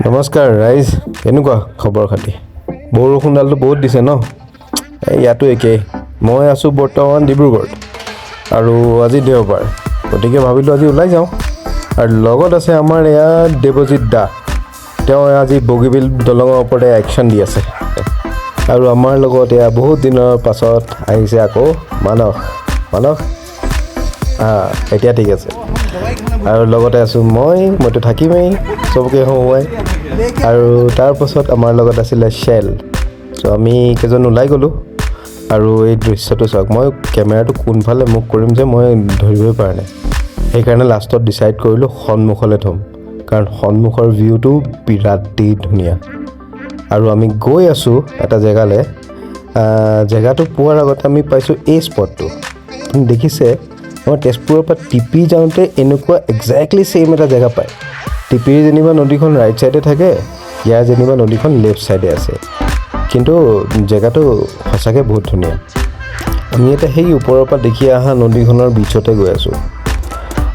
নমস্কাৰ ৰাইজ, কেনেকুৱা খবৰ খাতি? বৰষুণডালটো বহুত দিছে ন? ইয়াতো একেই। মই আছোঁ বৰ্তমান ডিব্ৰুগড়ত আৰু আজি দেওবাৰ, গতিকে ভাবিলোঁ আজি ওলাই যাওঁ। আৰু লগত আছে আমাৰ ইয়াত দেৱজিৎ দা। তেওঁ আজি বগীবিল দলঙৰ ওপৰতে একশ্যন দি আছে। আৰু আমাৰ লগত এয়া বহুত দিনৰ পাছত আহিছে আকৌ মানস। এতিয়া ঠিক আছে। আৰু লগতে আছোঁ মইতো থাকিমেই চবকে হওঁৱাই। আৰু তাৰপাছত আমাৰ লগত আছিলে শ্বেল। চ' আমি কেইজন ওলাই গ'লোঁ আৰু এই দৃশ্যটো চাওক। মই কেমেৰাটো কোনফালে মুখ কৰিম যে মই ধৰিবই পৰা নাই। সেইকাৰণে লাষ্টত ডিচাইড কৰিলোঁ সন্মুখলৈ থ'ম, কাৰণ সন্মুখৰ ভিউটো বিৰাটেই ধুনীয়া। আৰু আমি গৈ আছোঁ এটা জেগালৈ। জেগাটো পোৱাৰ আগতে আমি পাইছোঁ এই স্পটটো। আপুনি দেখিছে, মই তেজপুৰৰ পৰা টিপি যাওঁতে এনেকুৱা একজেক্টলি ছেইম এটা জেগা পায়। টিপিৰ যেনিবা নদীখন ৰাইট ছাইডে থাকে, ইয়াৰ যেনিবা নদীখন লেফ্ট ছাইডে আছে। কিন্তু জেগাটো সঁচাকৈ বহুত ধুনীয়া। আমি এতিয়া সেই ওপৰৰ পৰা দেখি অহা নদীখনৰ বিচতে গৈ আছোঁ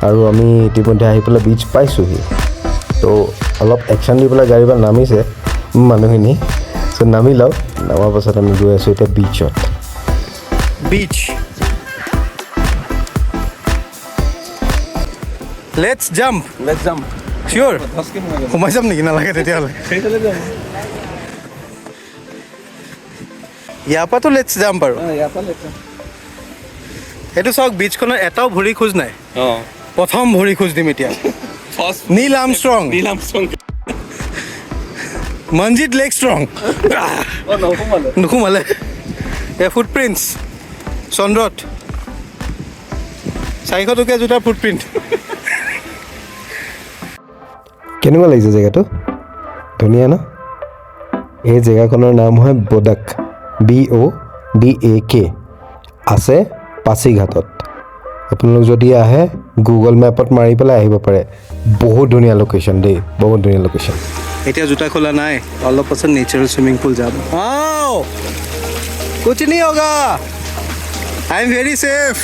আৰু আমি ইতিমধ্যে আহি পেলাই বিচ পাইছোঁহি। তো অলপ একশ্যন দি পেলাই গাড়ীৰ পৰা নামিছে মানুহখিনি। চ' নামি লওক, নামাৰ পাছত আমি গৈ আছোঁ এতিয়া বিচত। বিচ লেটছ জাম্প। চিয়'ৰ সোমাই যাম নেকি? নালাগে তেতিয়াহ'লে। ইয়াৰ পৰাতো লেটছ জাম্প আৰু। এইটো চাওক, বিচখনৰ এটাও ভৰি খোজ নাই। প্ৰথম ভৰি খোজ দিম এতিয়া। Neil Armstrong, Manjit leg strong. নোসোমালে। এ ফুটপ্ৰিণ্টছ চন্দ্ৰত 400 টকীয়া জোতাৰ ফুটপ্ৰিণ্ট। কেনেকুৱা লাগিছে জেগাটো? ধুনীয়া ন? এই জেগাখনৰ নাম হয় বোদাক, BODAK। আছে পাছিঘাটত। আপোনালোক যদি আহে গুগল মেপত মাৰি পেলাই আহিব পাৰে। বহুত ধুনীয়া লোকেশ্যন দেই, বহুত ধুনীয়া লোকেশ্যন। এতিয়া জোতা খোলা নাই, অলপ পাছত নেচাৰেল চুইমিং পুল যাম। কুছ नहीं होगा, आई एम वेरी सेफ।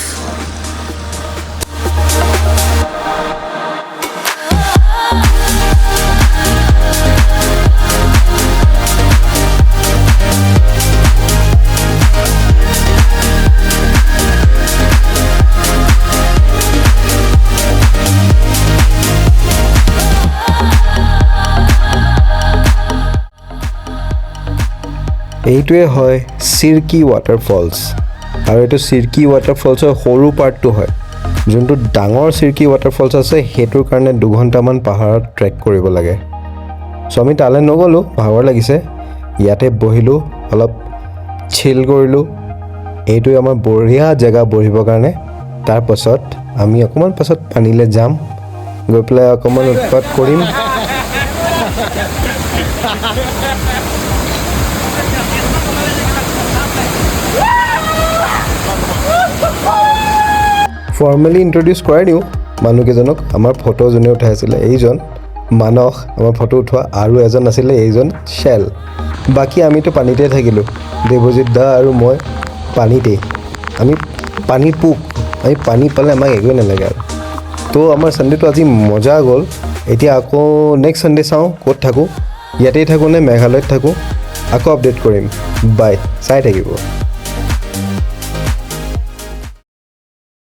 এইটোৱে হয় চিৰকি ৱাটাৰফলছ। আৰু এইটো চিৰকি ৱাটাৰফলছৰ সৰু পাৰ্টটো হয়। যোনটো ডাঙৰ চিৰকি ৱাটাৰফলছ আছে সেইটোৰ কাৰণে 2 ঘণ্টামান পাহাৰত ট্ৰেক কৰিব লাগে। চ' আমি তালৈ নগ'লোঁ, ভাগৰ লাগিছে। ইয়াতে বহিলোঁ, অলপ চিল কৰিলোঁ। এইটোৱে আমাৰ বঢ়িয়া জেগা বহিবৰ কাৰণে। তাৰপাছত আমি অকণমান পাছত পানীলৈ যাম, গৈ পেলাই অকণমান উৎপাত কৰিম। ফৰ্মেলি ইণ্ট্ৰডিউচ কৰাই দিওঁ মানুহকেইজনক। আমাৰ ফটো যোনে উঠাই আছিলে এইজন মানস, আমাৰ ফটো উঠোৱা। আৰু এজন আছিলে এইজন শ্বেল। বাকী আমিতো পানীতে থাকিলোঁ, দেৱজিৎ দা আৰু মই পানীতেই। আমি পানীৰ পোক, আমি পানী পালে আমাক একোৱেই নালাগে আৰু। তো আমাৰ ছানডেটো আজি মজা গ'ল। এতিয়া আকৌ নেক্সট ছানডে চাওঁ ক'ত থাকোঁ, ইয়াতেই থাকোঁ নে মেঘালয়ত থাকোঁ, আকৌ আপডেট কৰিম। বাই, চাই থাকিব।